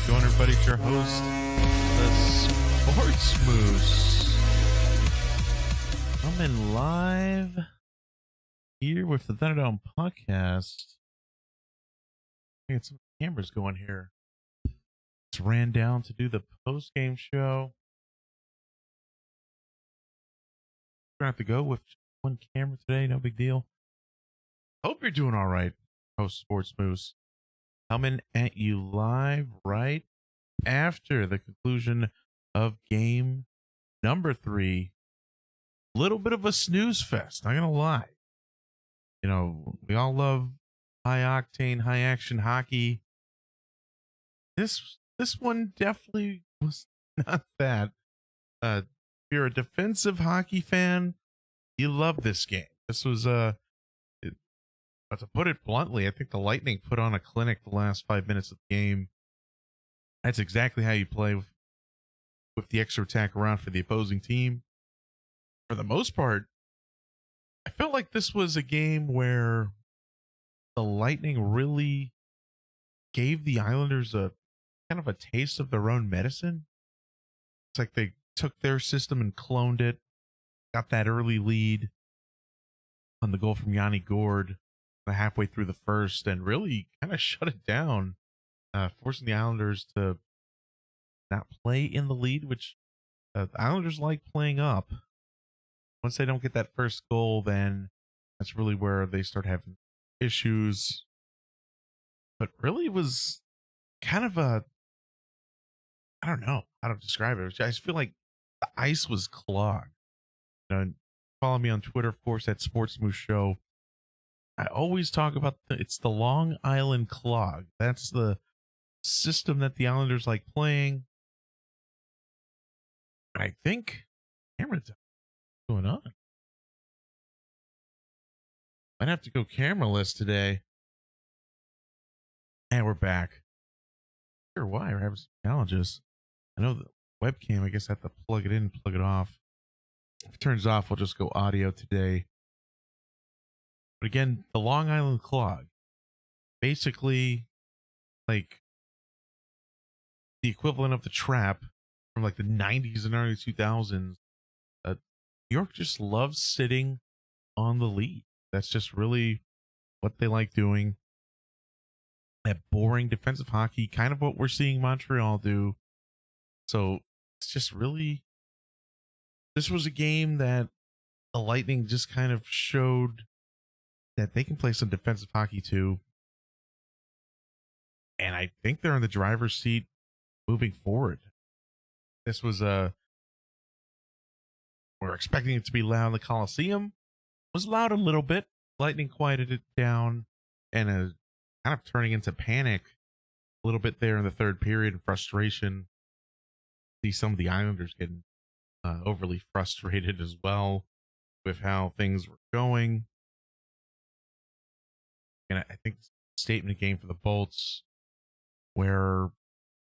it going, everybody? It's your host, the Sports Moose. Coming live here with the Thunderdome Puckcast. I got some cameras going here. Just ran down to do the post-game show. We're going to have to go with one camera today. No big deal. Hope you're doing all right, host Sports Moose. Coming at you live right after the conclusion of game number 3. Little bit of a snooze fest, not gonna lie. You know, we all love high octane, high action hockey. This one definitely was not that. If you're a defensive hockey fan, you love this game. This was but to put it bluntly, I think the Lightning put on a clinic the last 5 minutes of the game. That's exactly how you play with the extra attack around for the opposing team. For the most part, I felt like this was a game where the Lightning really gave the Islanders a kind of a taste of their own medicine. It's like they took their system and cloned it, got that early lead on the goal from Yanni Gourde halfway through the first, and really kind of shut it down, forcing the Islanders to not play in the lead, which the Islanders like playing up. Once they don't get that first goal, then that's really where they start having issues. But really, it was kind of I don't know how to describe it. I just feel like the ice was clogged. You know, follow me on Twitter, of course, at Sports Moose Show. I always talk about it's the Long Island clog. That's the system that the Islanders like playing. I think camera time. What's going on? Might have to go cameraless today. And we're back. Sure, why? We're having some challenges. I know the webcam, I guess I have to plug it in, plug it off. If it turns off, we'll just go audio today. But again, the Long Island clog, basically like the equivalent of the trap from like the 90s and early 2000s. New York just loves sitting on the lead. That's just really what they like doing. That boring defensive hockey, kind of what we're seeing Montreal do. So it's just really, this was a game that the Lightning just kind of showed that they can play some defensive hockey too. And I think they're in the driver's seat moving forward. This was we're expecting it to be loud. The Coliseum was loud a little bit. Lightning quieted it down and kind of turning into panic a little bit there in the third period and frustration. See some of the Islanders getting overly frustrated as well with how things were going. And I think it's a statement game for the Bolts where,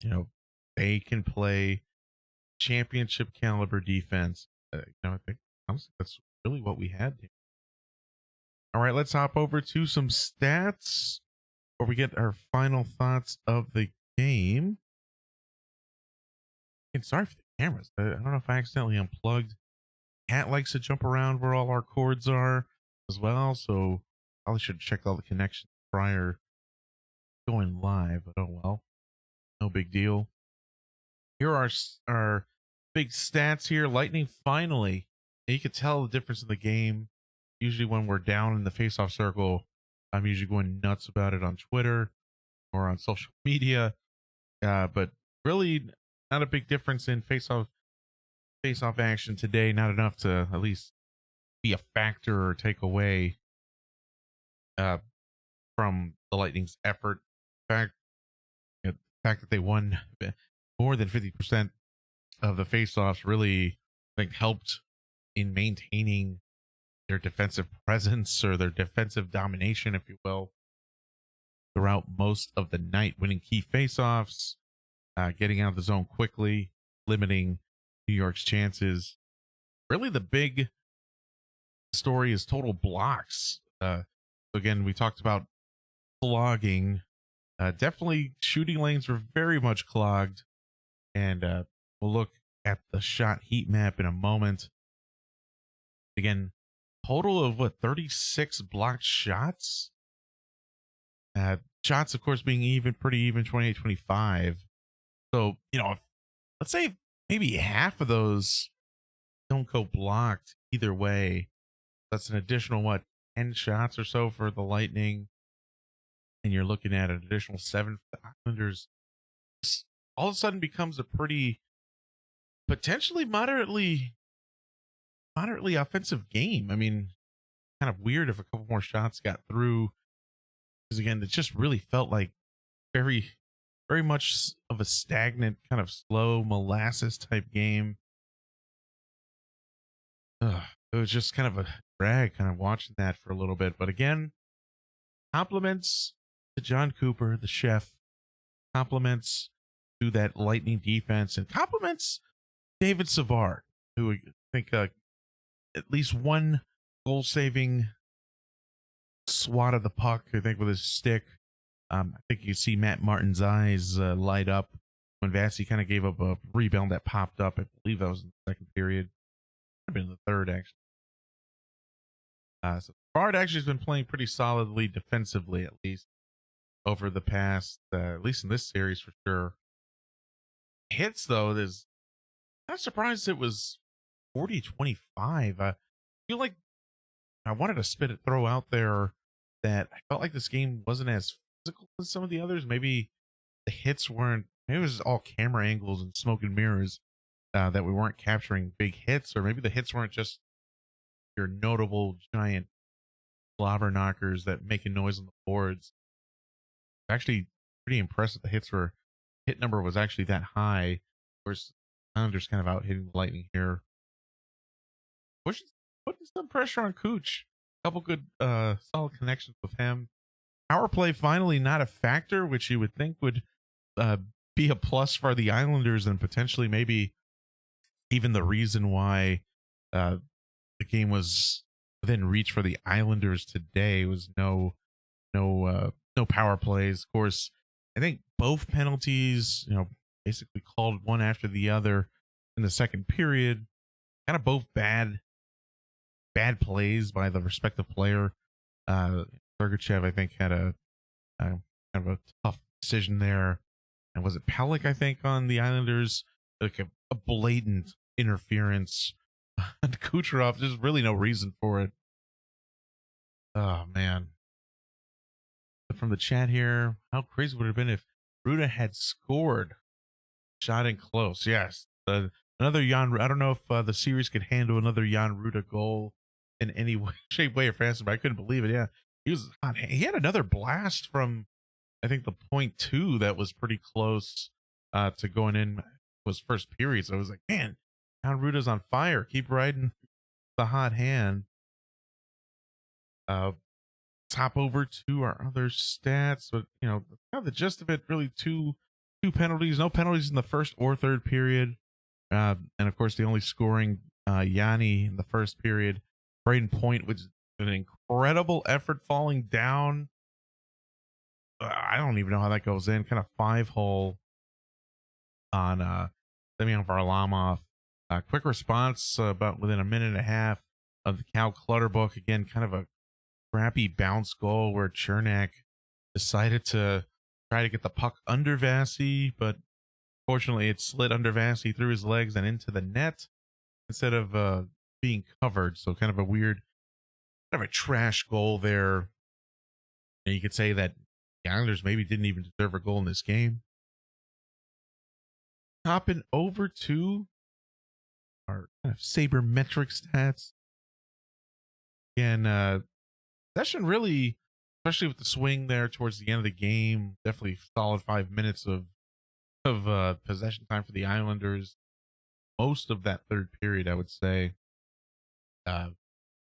you know, they can play championship caliber defense. You know, I think honestly, that's really what we had here. All right, let's hop over to some stats before we get our final thoughts of the game. And sorry for the cameras. I don't know if I accidentally unplugged. Cat likes to jump around where all our cords are as well, so probably should check all the connections prior going live, but oh well. No big deal. Here are our big stats here. Lightning finally, you could tell the difference in the game. Usually when we're down in the face-off circle, I'm usually going nuts about it on Twitter or on social media. But really not a big difference in face-off action today. Not enough to at least be a factor or take away from the Lightning's effort. In fact, you know, the fact that they won more than 50% of the faceoffs really, I think, helped in maintaining their defensive presence or their defensive domination, if you will, throughout most of the night, winning key faceoffs, getting out of the zone quickly, limiting New York's chances. Really, the big story is total blocks. Again, we talked about flogging Definitely shooting lanes were very much clogged. And we'll look at the shot heat map in a moment. Again, total of what, 36 blocked shots? Shots, of course, being pretty even 28 25. So, let's say maybe half of those don't go blocked either way. That's an additional, what, 10 shots or so for the Lightning. And you're looking at an additional 7 for the Islanders. All of a sudden becomes a pretty potentially moderately offensive game. I mean, kind of weird if a couple more shots got through, because again, it just really felt like very, very much of a stagnant, kind of slow molasses type game. It was just kind of a drag, kind of watching that for a little bit. But again, compliments to John Cooper, the chef, compliments to that Lightning defense, and compliments David Savard, who I think at least one goal saving swat of the puck, I think, with his stick. I think you see Matt Martin's eyes light up when Vassy kind of gave up a rebound that popped up. I believe that was in the second period. Might have been the third, actually. So Bard actually has been playing pretty solidly defensively, at least over the past, at least in this series for sure. Hits, though, is not surprised it was 40-25. I feel like I wanted to throw out there that I felt like this game wasn't as physical as some of the others. Maybe the hits weren't, maybe it was all camera angles and smoke and mirrors that we weren't capturing big hits, or maybe the hits weren't just your notable giant slobber knockers that make a noise on the boards. Actually, pretty impressive. Hit number was actually that high. Of course, Islanders kind of out hitting the Lightning here. Putting some pressure on Cooch. A couple good solid connections with him. Power play finally not a factor, which you would think would be a plus for the Islanders, and potentially maybe even the reason why the game was within reach for the Islanders today. Was no power plays. Of course, I think both penalties, basically called one after the other in the second period. Kind of both bad plays by the respective player. Sergachev, I think, had a kind of a tough decision there. And was it Pellick, I think, on the Islanders? Like a blatant interference. And Kucherov, there's really no reason for it. Oh, man. From the chat here, how crazy would it have been if Ruda had scored? Shot in close. Yes. Another Jan. I don't know if the series could handle another Jan Ruda goal in any way, shape, way, or fashion, but I couldn't believe it. Yeah. He was hot. He had another blast from, I think, the point two that was pretty close to going in, was first period. So I was like, man, Jan Ruda's on fire. Keep riding the hot hand. Top over to our other stats, but kind of the gist of it, really two penalties, no penalties in the first or third period. And of course, the only scoring Yanni in the first period. Braden Point was an incredible effort falling down. I don't even know how that goes in. Kind of 5-hole on Semyon Varlamov. Quick response about within a minute and a half of the Cal Clutterbuck. Again, kind of a crappy bounce goal where Chernak decided to try to get the puck under Vassy, but fortunately it slid under Vassy through his legs and into the net instead of being covered. So kind of a weird, kind of a trash goal there. And you could say that the Islanders maybe didn't even deserve a goal in this game. Hopping over to our kind of sabermetric stats. Again, session really, especially with the swing there towards the end of the game, definitely solid 5 minutes of possession time for the Islanders. Most of that third period, I would say. So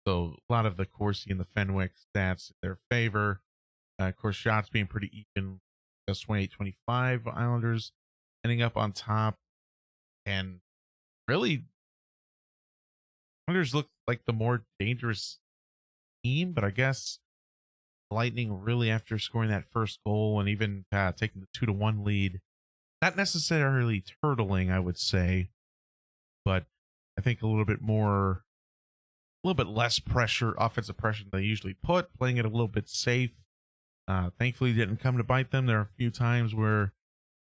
a lot of the Corsi and the Fenwick stats in their favor. Of course, shots being pretty even. Just 28-25 Islanders ending up on top. And really, Islanders look like the more dangerous team, but I guess Lightning really after scoring that first goal and even taking the 2-1 lead. Not necessarily turtling, I would say, but I think a little bit less pressure, offensive pressure than they usually put, playing it a little bit safe. Thankfully, it didn't come to bite them. There are a few times where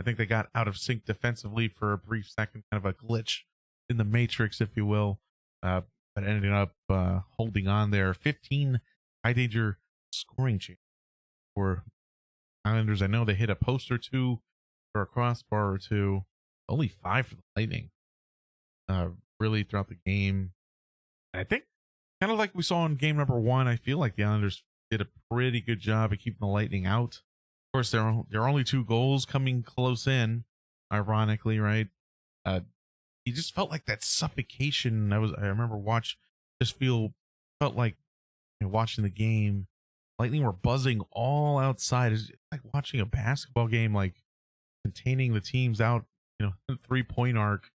I think they got out of sync defensively for a brief second, kind of a glitch in the matrix, if you will, but ended up holding on there. 15 high danger scoring chances for Islanders. I know they hit a post or two or a crossbar or two, only 5 for the Lightning. Really throughout the game. I think kind of like we saw in game number 1, I feel like the Islanders did a pretty good job of keeping the Lightning out. Of course, there are only 2 goals coming close in, ironically, right? You just felt like that suffocation. I remember felt like, watching the game. Lightning were buzzing all outside. It's like watching a basketball game, like containing the teams out, 3-point arc.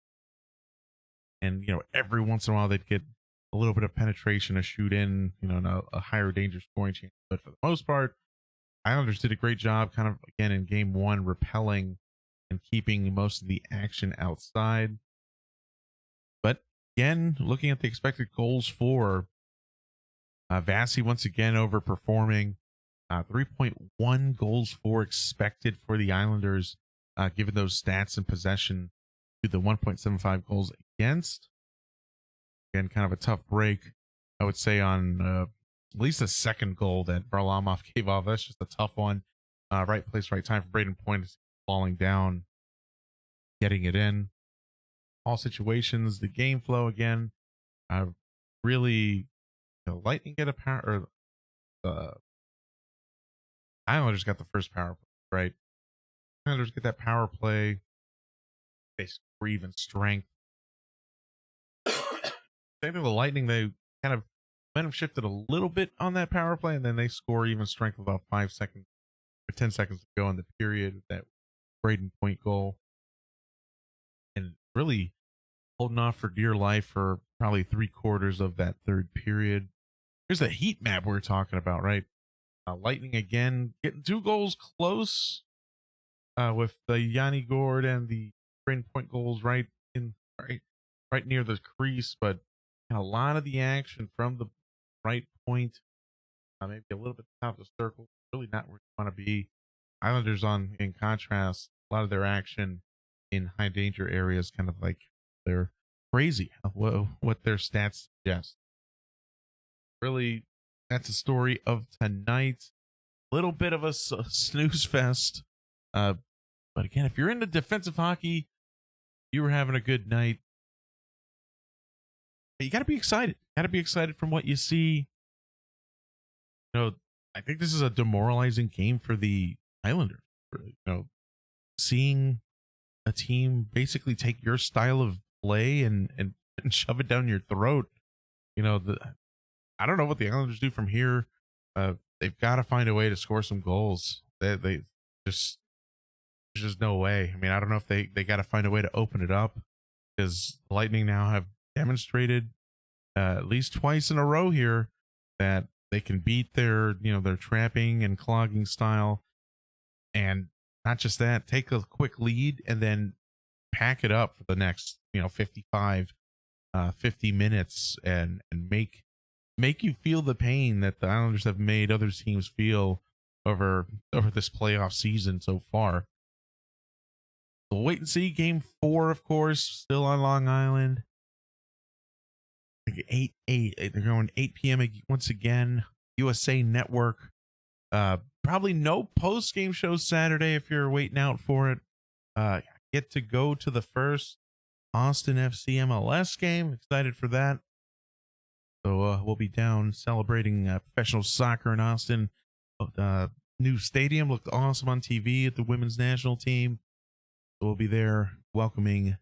And, every once in a while they'd get a little bit of penetration, a shoot in, a higher danger scoring chance. But for the most part, Islanders did a great job kind of, again, in game 1, repelling and keeping most of the action outside. But again, looking at the expected goals for Vasi, once again, overperforming. 3.1 goals for expected for the Islanders, given those stats and possession to the 1.75 goals against. Again, kind of a tough break, I would say, on at least the second goal that Varlamov gave off. That's just a tough one. Right place, right time for Braden Point, falling down, getting it in. All situations, the game flow again. Really, Lightning get a power, or the Islanders got the first power play, right? Islanders get that power play. They score even strength. Same thing with the Lightning. They kind of momentum shifted a little bit on that power play, and then they score even strength with about 5 seconds or 10 seconds to go in the period with that Braden Point goal. And really holding off for dear life for probably 3/4 of that third period. Here's the heat map we're talking about, right? Lightning again getting 2 goals close with the Yanni Gord and the Braden Point goals right near the crease, but a lot of the action from the right point, maybe a little bit top of the circle, really not where you want to be. Islanders in contrast, a lot of their action in high danger areas, kind of like they're crazy what their stats suggest. Really, that's the story of tonight. Little bit of a snooze fest. But again, if you're into defensive hockey, you were having a good night. But you got to be excited. Got to be excited from what you see. I think this is a demoralizing game for the Islanders. Seeing a team basically take your style of play and shove it down your throat. I don't know what the Islanders do from here. They've got to find a way to score some goals. They there's just no way. I mean, I don't know if they got to find a way to open it up, because the Lightning now have demonstrated at least twice in a row here that they can beat their trapping and clogging style, and not just that, take a quick lead and then pack it up for the next 50 minutes and make you feel the pain that the Islanders have made other teams feel over this playoff season so far. We'll wait and see. Game 4, of course, still on Long Island. 8 they're going 8 p.m. once again. USA Network. Probably no post-game show Saturday if you're waiting out for it. Get to go to the first Austin FC MLS game. Excited for that. So we'll be down celebrating professional soccer in Austin. New stadium looked awesome on TV at the women's national team. So we'll be there welcoming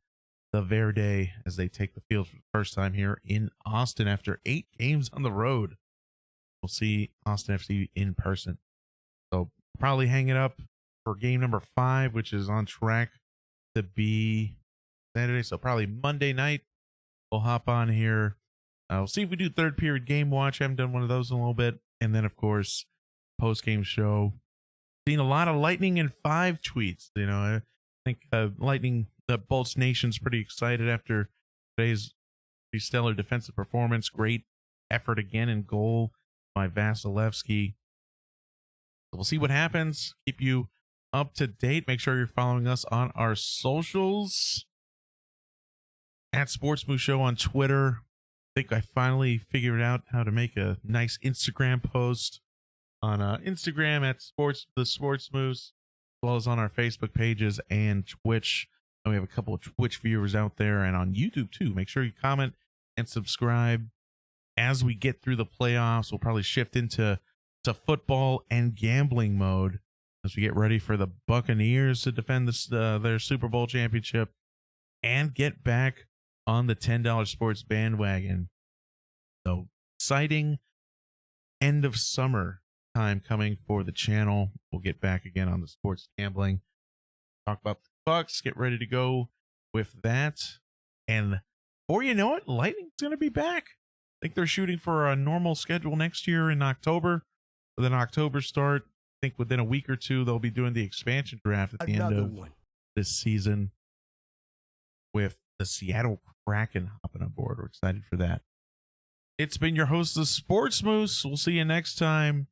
the Verde as they take the field for the first time here in Austin after 8 games on the road. We'll see Austin FC in person. So probably hang it up for game number 5, which is on track to be Saturday. So probably Monday night we'll hop on here. We'll see if we do third period game watch. I haven't done one of those in a little bit. And then, of course, post game show. Seen a lot of Lightning in 5 tweets. I think Lightning, the Bolts Nation's pretty excited after today's stellar defensive performance. Great effort again in goal by Vasilevsky. We'll see what happens. Keep you up to date. Make sure you're following us on our socials. At Sportsmoose Show on Twitter. I think I finally figured out how to make a nice Instagram post on Instagram at the Sportsmoose, as well as on our Facebook pages and Twitch. And we have a couple of Twitch viewers out there and on YouTube too. Make sure you comment and subscribe. As we get through the playoffs, we'll probably shift into football and gambling mode as we get ready for the Buccaneers to defend their Super Bowl championship and get back on the $10 sports bandwagon. So exciting end of summer time coming for the channel. We'll get back again on the sports gambling. Talk about the Bucks. Get ready to go with that. And before you know it, Lightning's going to be back. I think they're shooting for a normal schedule next year in October. With an October start, I think within a week or two, they'll be doing the expansion draft at the end of this season with the Seattle Kraken hopping aboard. We're excited for that. It's been your host, the Sports Moose. We'll see you next time.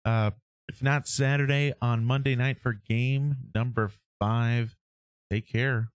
If not Saturday, on Monday night for game number 5. Take care.